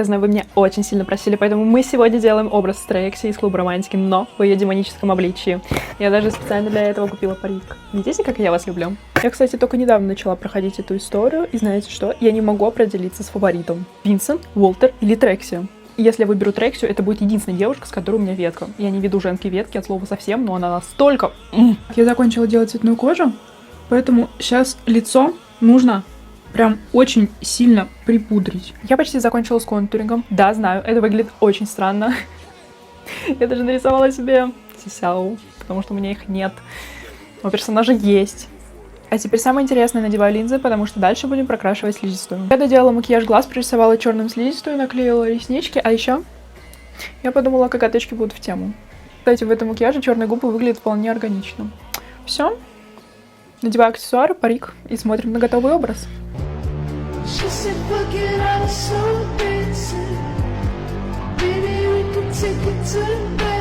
Я знаю, вы меня очень сильно просили, поэтому мы сегодня делаем образ Трекси из клуба романтики, но в ее демоническом обличии. Я даже специально для этого купила парик. Видите, как я вас люблю? Я, кстати, только недавно начала проходить эту историю, и знаете что? Я не могу определиться с фаворитом. Винсент, Уолтер или Трекси. Если я выберу Трексию, это будет единственная девушка, с которой у меня ветка. Я не веду женские ветки от слова совсем, но она настолько... Я закончила делать цветную кожу, поэтому сейчас лицо нужно прям очень сильно припудрить. Я почти закончила с контурингом. Да, знаю, это выглядит очень странно. Я даже нарисовала себе сисяу, потому что у меня их нет. У персонажа есть. А теперь самое интересное, надеваю линзы, потому что дальше будем прокрашивать слизистую. Я доделала макияж глаз, прорисовала черным слизистую, наклеила реснички, а еще я подумала, коготочки будут в тему. Кстати, в этом макияже черные губы выглядят вполне органично. Все. Надеваю аксессуары, парик и смотрим на готовый образ. Baby, we could take it to bed.